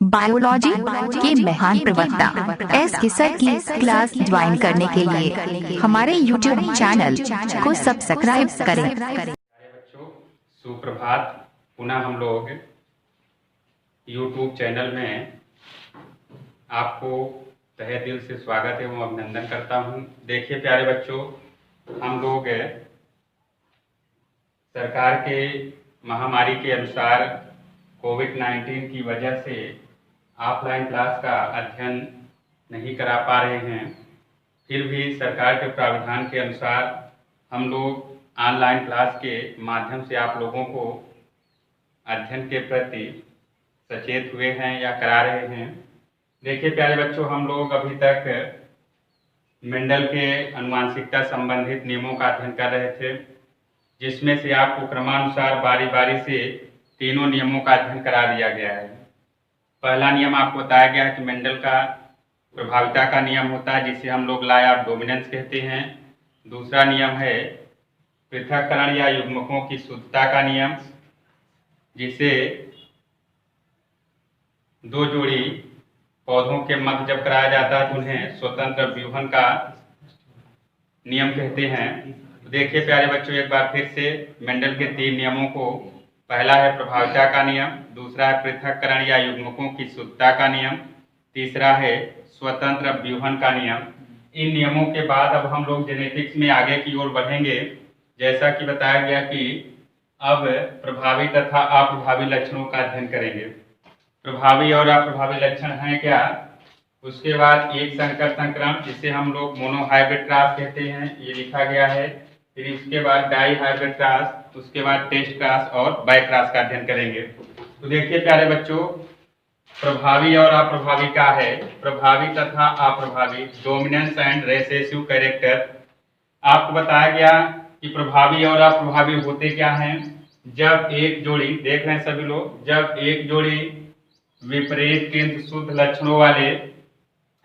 Biology के महान प्रवक्ता एस के सर की क्लास ज्वाइन करने के लिए हमारे यूट्यूब चैनल को सब्सक्राइब करें। बच्चों, सुप्रभात। पुनः हम लोग यूट्यूब चैनल में आपको तहे दिल से स्वागत एवं अभिनंदन करता हूं। देखिए प्यारे बच्चों, हम लोग सरकार के महामारी के अनुसार कोविड-19 की वजह से ऑफलाइन क्लास का अध्ययन नहीं करा पा रहे हैं। फिर भी सरकार के प्रावधान के अनुसार हम लोग ऑनलाइन क्लास के माध्यम से आप लोगों को अध्ययन के प्रति सचेत हुए हैं या करा रहे हैं। देखिए प्यारे बच्चों, हम लोग अभी तक मेंडल के अनुवांशिकता संबंधित नियमों का अध्ययन कर रहे थे, जिसमें से आपको क्रमानुसार बारी बारी से तीनों नियमों का अध्ययन करा दिया गया है। पहला नियम आपको बताया गया है कि मेंडल का प्रभाविता का नियम होता है, जिसे हम लोग लॉ ऑफ डोमिनेंस कहते हैं। दूसरा नियम है पृथक्करण या युग्मकों की शुद्धता का नियम, जिसे दो जोड़ी पौधों के मध्य जब कराया जाता है तो उन्हें स्वतंत्र व्यूहन का नियम कहते हैं। देखिए प्यारे बच्चों, एक बार फिर से मेंडल के तीन नियमों को, पहला है प्रभाविता का नियम, दूसरा है पृथक्करण या युग्मकों की शुद्धता का नियम, तीसरा है स्वतंत्र व्यूहन का नियम। इन नियमों के बाद अब हम लोग जेनेटिक्स में आगे की ओर बढ़ेंगे। जैसा कि बताया गया कि अब प्रभावी तथा अप्रभावी लक्षणों का अध्ययन करेंगे। प्रभावी और अप्रभावी लक्षण हैं क्या, उसके बाद एक संकर संकरण, जिसे हम लोग मोनोहाइब्रिड क्रॉस कहते हैं, ये लिखा गया है। फिर इसके बाद डाई हाइब्रिड क्रॉस, उसके बाद टेस्ट क्रॉस और बाई क्रॉस का अध्ययन करेंगे। तो देखिए प्यारे बच्चों, प्रभावी और अप्रभावी क्या है। प्रभावी तथा अप्रभावी, डोमिनेंस एंड रेसेसिव कैरेक्टर। आपको बताया गया कि प्रभावी और अप्रभावी होते क्या हैं। जब एक जोड़ी, देख रहे हैं सभी लोग, जब एक जोड़ी विपरीत किंतु शुद्ध लक्षणों वाले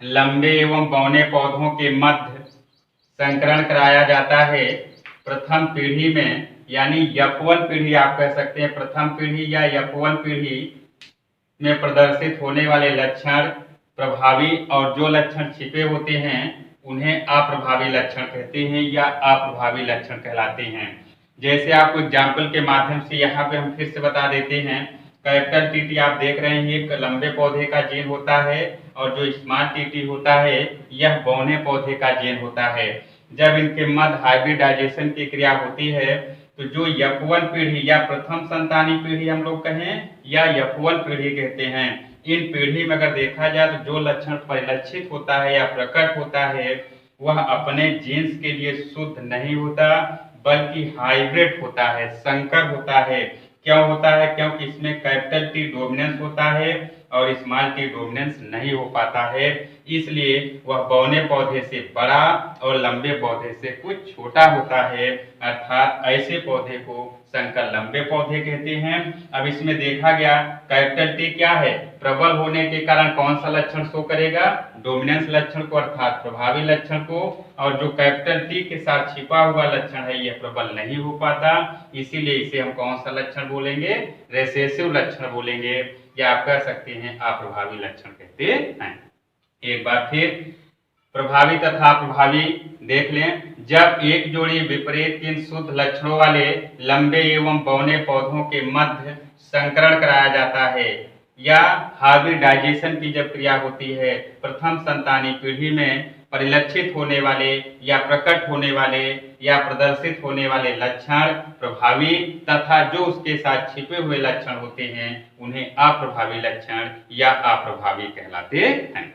लंबे एवं बौने पौधों के मध्य संकरण कराया जाता है, प्रथम पीढ़ी में, यानी F1 पीढ़ी आप कह सकते हैं, प्रथम पीढ़ी या F1 पीढ़ी में प्रदर्शित होने वाले लक्षण प्रभावी और जो लक्षण छिपे होते हैं उन्हें अप्रभावी लक्षण कहते हैं या अप्रभावी लक्षण कहलाते हैं। जैसे आपको एग्जाम्पल के माध्यम से यहाँ पे हम फिर से बता देते हैं। कैपिटल टीटी आप देख रहे हैं, ये लंबे पौधे का जीन होता है, और जो स्मॉल टीटी होता है यह बौने पौधे का जीन होता है। जब इनके मध्य हाइब्रिडाइजेशन की क्रिया होती है तो जो F1 पीढ़ी या प्रथम संतानी पीढ़ी हम लोग कहें या F1 पीढ़ी कहते हैं, इन पीढ़ी में अगर देखा जाए तो जो लक्षण परिलक्षित होता है या प्रकट होता है वह अपने जीन्स के लिए शुद्ध नहीं होता, बल्कि हाइब्रिड होता है, संकर होता है। क्यों होता है? क्योंकि इसमें कैपिटल टी डोमिनेंस होता है और स्मॉल टी डोमिनेंस नहीं हो पाता है, इसलिए वह बौने पौधे से बड़ा और लंबे पौधे से कुछ छोटा होता है, अर्थात ऐसे पौधे को संकर लंबे पौधे कहते हैं। अब इसमें देखा गया कैपिटल टी क्या है, प्रबल होने के कारण कौन सा लक्षण शो करेगा, डोमिनेंस लक्षण को, अर्थात प्रभावी लक्षण को, और जो कैपिटल टी के साथ छिपा हुआ लक्षण है यह प्रबल नहीं हो पाता, इसीलिए इसे हम कौन सा लक्षण बोलेंगे, रेसेसिव लक्षण बोलेंगे, या आप कह सकते हैं अप्रभावी लक्षण कहते हैं। एक बार फिर प्रभावी तथा अप्रभावी देख लें। जब एक जोड़ी विपरीत किंतु शुद्ध लक्षणों वाले लंबे एवं बौने पौधों के मध्य संकरण कराया जाता है या हाइब्रिडाइजेशन की जब क्रिया होती है, प्रथम संतानी पीढ़ी में परिलक्षित होने वाले या प्रकट होने वाले या प्रदर्शित होने वाले लक्षण प्रभावी तथा जो उसके साथ छिपे हुए लक्षण होते हैं उन्हें अप्रभावी लक्षण या अप्रभावी कहलाते हैं।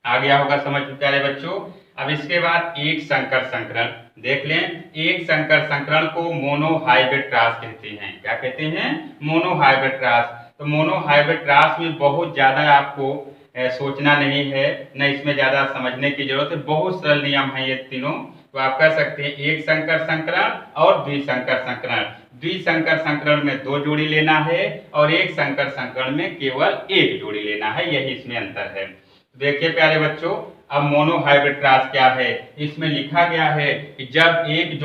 आ गया होगा समझ प्यारे बच्चों। अब इसके बाद एक संकर संकरण देख लें। एक संकर संकरण को मोनोहाइब्रिड क्रॉस कहते हैं। क्या कहते हैं? Monohybrid cross. तो मोनोहाइब्रिड क्रॉस में बहुत ज्यादा आपको सोचना नहीं है, न इसमें ज्यादा समझने की जरूरत है, बहुत सरल नियम है ये तीनों। तो आप कह सकते हैं एक संकर संकरण और द्विसंकर संकरण। द्विसंकर संकरण में दो जोड़ी लेना है और एक संकर संकरण में केवल एक जोड़ी लेना है, यही इसमें अंतर है। देखिए प्यारे बच्चों, अब मोनोहाइब्रिड क्रॉस क्या है, इसमें लिखा गया है कि जब एक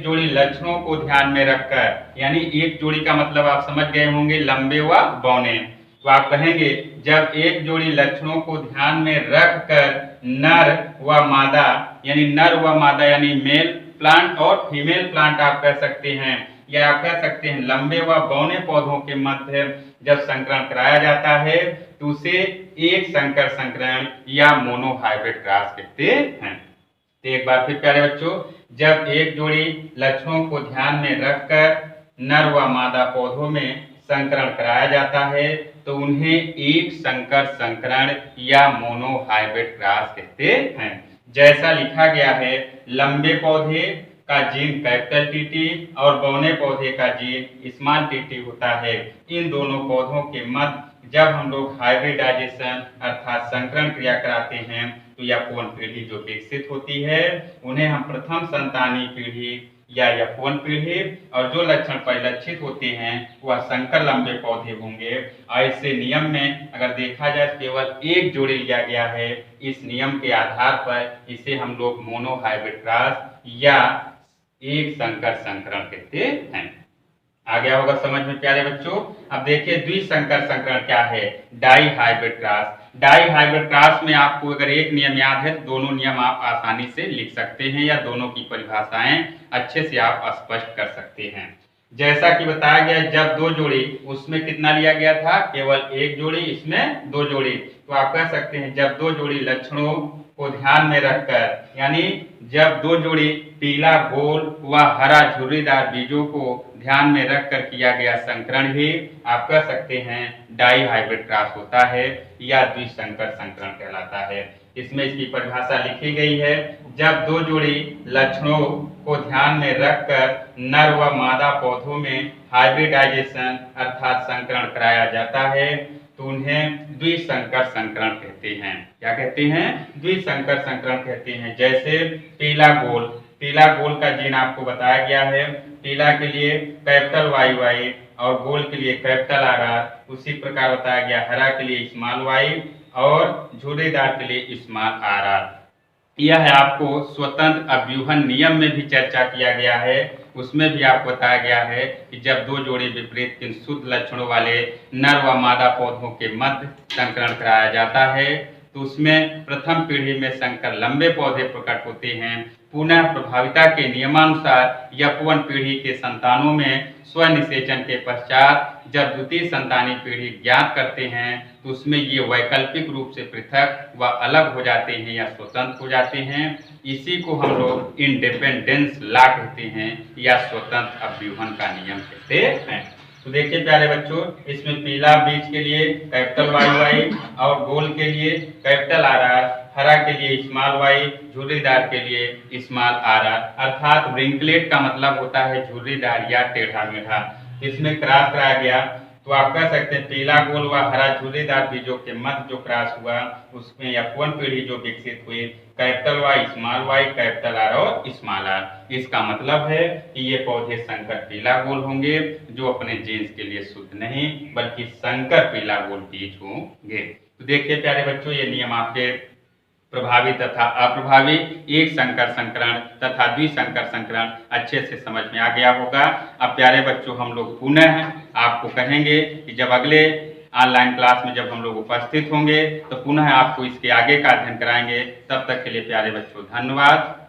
जोड़ी लक्षणों को ध्यान में रखकर, यानी एक जोड़ी का मतलब आप समझ गए होंगे लंबे व बौने, तो आप कहेंगे जब एक जोड़ी लक्षणों को ध्यान में रखकर नर व मादा यानी मेल प्लांट और फीमेल प्लांट आप कह सकते हैं, या आप कह सकते हैं लंबे व बौने पौधों के मध्य जब संकरण कराया जाता है तो उसे एक संकर संकरण या मोनोहाइब्रिड क्रॉस कहते हैं। तो एक बार फिर प्यारे बच्चों, जब एक जोड़ी लक्षणों को ध्यान में रखकर नर व मादा पौधों में संकरण कराया जाता है तो उन्हें एक संकर संकरण या मोनोहाइब्रिड क्रॉस कहते हैं। जैसा लिखा गया है, लंबे पौधे का जीन कैपिटल टीटी और बौने पौधे का जीन स्मॉल टीटी होता है। इन दोनों पौधों के मध्य जब हम लोग हाइब्रिडाइजेशन अर्थात संकरण क्रिया कराते हैं तो F1 पीढ़ी जो विकसित होती है उन्हें हम प्रथम संतानी पीढ़ी या F1 पीढ़ी, और जो लक्षण परिलक्षित होते हैं वह संकर लंबे पौधे होंगे। ऐसे नियम में अगर देखा जाए केवल एक जोड़ी लिया गया है, इस नियम के आधार पर इसे हम लोग मोनोहाइब्रिड क्रॉस या एक संकर संकरण कहते हैं। आ गया होगा समझ में प्यारे बच्चों। अब देखिए द्विसंकर संकरण क्या है, dihybrid cross. Dihybrid cross में आपको अगर एक नियम याद है तो दोनों नियम आप आसानी से लिख सकते हैं या दोनों की परिभाषाएं अच्छे से आप स्पष्ट कर सकते हैं। जैसा कि बताया गया, जब दो जोड़ी, उसमें कितना लिया गया था, केवल एक जोड़ी, इसमें दो जोड़ी, तो आप कह सकते हैं जब दो जोड़ी लक्षणों को ध्यान में रखकर, यानी जब दो जोड़ी पीला गोल व हरा झुर्रीदार बीजों को ध्यान में रखकर किया गया संकरण ही आप कह सकते हैं डाई हाइब्रिड क्रॉस होता है या द्विसंकर संकरण कहलाता है। इसमें इसकी परिभाषा लिखी गई है, जब दो जोड़ी लक्षणों को ध्यान में रखकर नर व मादा पौधों में हाइब्रिडाइजेशन अर्थात संकरण कराया जाता है तो उन्हें द्विसंकर संकरण कहते हैं। क्या कहते हैं, द्विसंकर संकरण कहते हैं। जैसे पीला गोल का जीन आपको बताया गया है, पीला के लिए कैपिटल YY और गोल के लिए कैपिटल RR, उसी प्रकार बताया गया हरा के लिए स्मॉल y और झुर्रीदार के लिए स्मॉल RR। यह आपको स्वतंत्र अव्यूहन नियम में भी चर्चा किया गया है, उसमें भी आपको बताया गया है कि जब दो जोड़ी विपरीत किंतु शुद्ध लक्षणों वाले नर व मादा पौधों के मध्य संकरण कराया जाता है तो उसमें प्रथम पीढ़ी में संकर लंबे पौधे प्रकट होते हैं। पुनः प्रभाविता के नियमानुसार F1 पीढ़ी के संतानों में स्वनिषेचन के पश्चात जब द्वितीय संतानी पीढ़ी ज्ञात करते हैं तो उसमें ये वैकल्पिक रूप से पृथक व अलग हो जाते हैं या स्वतंत्र हो जाते हैं। इसी को हम लोग इंडिपेंडेंस लॉ कहते हैं या स्वतंत्र अव्यूहन का नियम कहते हैं। तो देखिए प्यारे बच्चों, इसमें पीला बीज के लिए कैपिटल YY और गोल के लिए कैपिटल RR, हरा के लिए स्मॉल y, झुर्रीदार के लिए स्मॉल RR, अर्थात रिंकलेट का मतलब होता है झुर्रीदार या टेढ़ा मेढ़ा। इसमें क्रॉस कराया गया तो आप कह सकते हैं पीला गोल व हरा झुर्रीदार बीजों के मध्य जो क्रॉस हुआ उसमें F1 पीढ़ी जो विकसित हुई capital Y, small y, capital R और स्मॉल R। इसका मतलब है कि ये पौधे संकर पीला गोल होंगे जो अपने जीन्स के लिए शुद्ध नहीं बल्कि संकर पीला गोल बीज होंगे। तो देखिए प्यारे बच्चों, ये नियम आपके प्रभावी तथा अप्रभावी एक संकर संकरण तथा द्विसंकर संकरण अच्छे से समझ में आ गया होगा। अब प्यारे बच्चों, हम लोग पुनः आपको कहेंगे कि जब अगले ऑनलाइन क्लास में जब हम लोग उपस्थित होंगे तो पुनः आपको इसके आगे का अध्ययन कराएंगे। तब तक के लिए प्यारे बच्चों धन्यवाद।